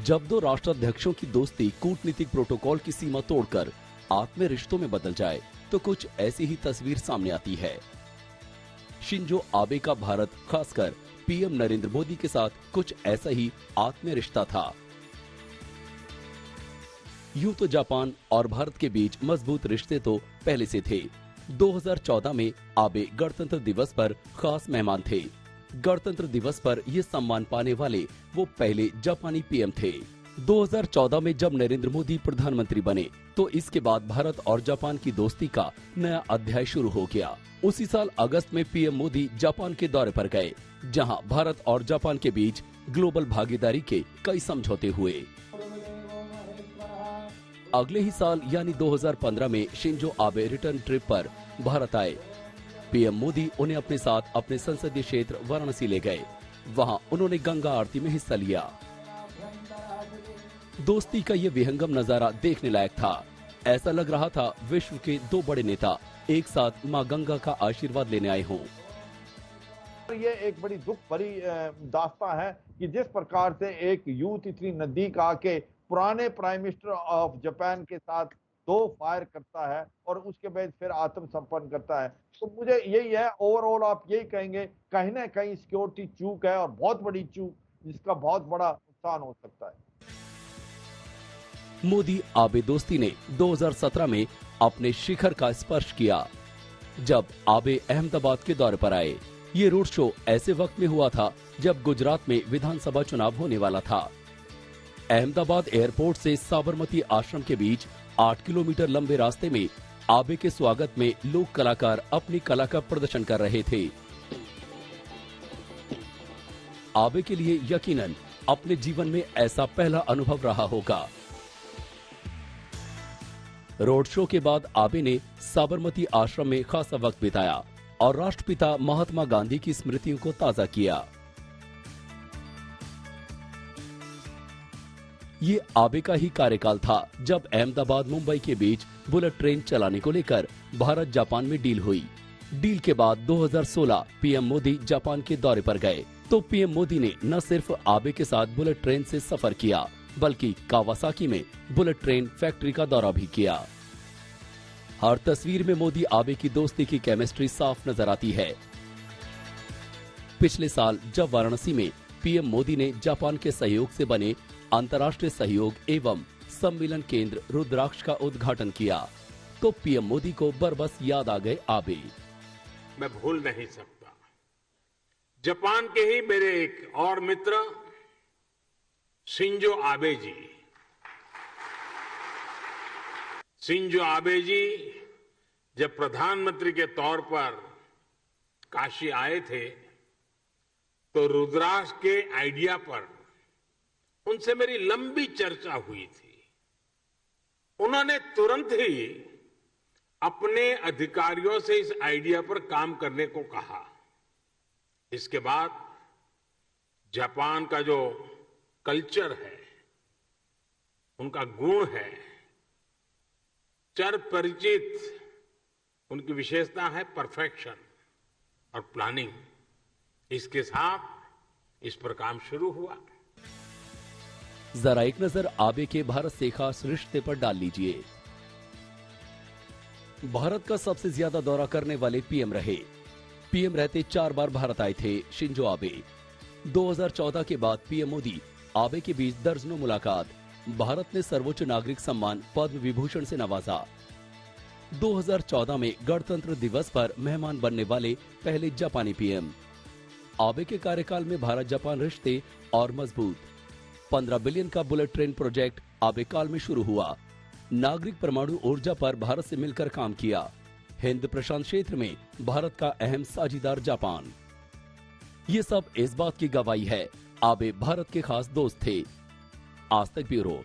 जब दो राष्ट्राध्यक्षों की दोस्ती कूटनीतिक प्रोटोकॉल की सीमा तोड़कर आत्मीय रिश्तों में बदल जाए तो कुछ ऐसी ही तस्वीर सामने आती है। शिंजो आबे का भारत, खासकर पीएम नरेंद्र मोदी के साथ कुछ ऐसा ही आत्मीय रिश्ता था। यूं तो जापान और भारत के बीच मजबूत रिश्ते तो पहले से थे। 2014 में आबे गणतंत्र दिवस पर खास मेहमान थे। गणतंत्र दिवस पर ये सम्मान पाने वाले वो पहले जापानी पीएम थे। 2014 में जब नरेंद्र मोदी प्रधानमंत्री बने तो इसके बाद भारत और जापान की दोस्ती का नया अध्याय शुरू हो गया। उसी साल अगस्त में पीएम मोदी जापान के दौरे पर गए, जहां भारत और जापान के बीच ग्लोबल भागीदारी के कई समझौते हुए। अगले ही साल यानी 2015 में शिंजो आबे रिटर्न ट्रिप पर भारत आए। पीएम मोदी उन्हें अपने साथ अपने संसदीय क्षेत्र वाराणसी ले गए। वहां उन्होंने गंगा आरती में हिस्सा लिया। दोस्ती का ये विहंगम नजारा देखने लायक था। ऐसा लग रहा था विश्व के दो बड़े नेता एक साथ मां गंगा का आशीर्वाद लेने आए हों। ये एक बड़ी दुख भरी दास्तां है कि जिस प्रकार से एक यूथ इतनी नजदीक आके पुराने प्राइम मिनिस्टर ऑफ जापान के साथ दो फायर करता है और उसके बाद फिर आत्मसमर्पण करता है, तो मुझे यही है, ओवरऑल आप यही कहेंगे कहीं ना कहीं सिक्योरिटी चूक है और बहुत बड़ी चूक, जिसका बहुत बड़ा नुकसान हो सकता है। मोदी आबे दोस्ती ने 2017 में अपने शिखर का स्पर्श किया जब आबे अहमदाबाद के दौरे पर आए। ये रोड शो ऐसे वक्त में हुआ था जब गुजरात में विधानसभा चुनाव होने वाला था। अहमदाबाद एयरपोर्ट से साबरमती आश्रम के बीच 8 किलोमीटर लंबे रास्ते में आबे के स्वागत में लोक कलाकार अपनी कला का प्रदर्शन कर रहे थे। आबे के लिए यकीनन अपने जीवन में ऐसा पहला अनुभव रहा होगा। रोड शो के बाद आबे ने साबरमती आश्रम में खासा वक्त बिताया और राष्ट्रपिता महात्मा गांधी की स्मृतियों को ताजा किया। ये आबे का ही कार्यकाल था जब अहमदाबाद मुंबई के बीच बुलेट ट्रेन चलाने को लेकर भारत जापान में डील हुई। डील के बाद 2016 पीएम मोदी जापान के दौरे पर गए तो पीएम मोदी ने न सिर्फ आबे के साथ बुलेट ट्रेन से सफर किया बल्कि कावासाकी में बुलेट ट्रेन फैक्ट्री का दौरा भी किया। हर तस्वीर में मोदी आबे की दोस्ती की केमिस्ट्री साफ नजर आती है। पिछले साल जब वाराणसी में पीएम मोदी ने जापान के सहयोग से बने अंतर्राष्ट्रीय सहयोग एवं सम्मेलन केंद्र रुद्राक्ष का उद्घाटन किया तो पीएम मोदी को बरबस याद आ गए आबे। मैं भूल नहीं सकता, जापान के ही मेरे एक और मित्र शिंजो आबे जी। शिंजो आबे जी जब प्रधानमंत्री के तौर पर काशी आए थे तो रुद्राक्ष के आइडिया पर उनसे मेरी लंबी चर्चा हुई थी। उन्होंने तुरंत ही अपने अधिकारियों से इस आइडिया पर काम करने को कहा। इसके बाद जापान का जो कल्चर है, उनका गुण है, चर परिचित, उनकी विशेषता है परफेक्शन और प्लानिंग। इसके साथ इस पर काम शुरू हुआ। जरा एक नजर आबे के भारत से खास रिश्ते पर डाल लीजिए। भारत का सबसे ज्यादा दौरा करने वाले पीएम रहे। पीएम रहते 4 बार भारत आए थे शिंजो आबे। 2014 के बाद पीएम मोदी आबे के बीच दर्जनों मुलाकात। भारत ने सर्वोच्च नागरिक सम्मान पद्म विभूषण से नवाजा। 2014 में गणतंत्र दिवस पर मेहमान बनने वाले पहले जापानी पीएम। आबे के कार्यकाल में भारत जापान रिश्ते और मजबूत। 15 बिलियन का बुलेट ट्रेन प्रोजेक्ट आबे काल में शुरू हुआ। नागरिक परमाणु ऊर्जा पर भारत से मिलकर काम किया। हिंद प्रशांत क्षेत्र में भारत का अहम साझीदार जापान। ये सब इस बात की गवाही है आबे भारत के खास दोस्त थे। आज तक ब्यूरो।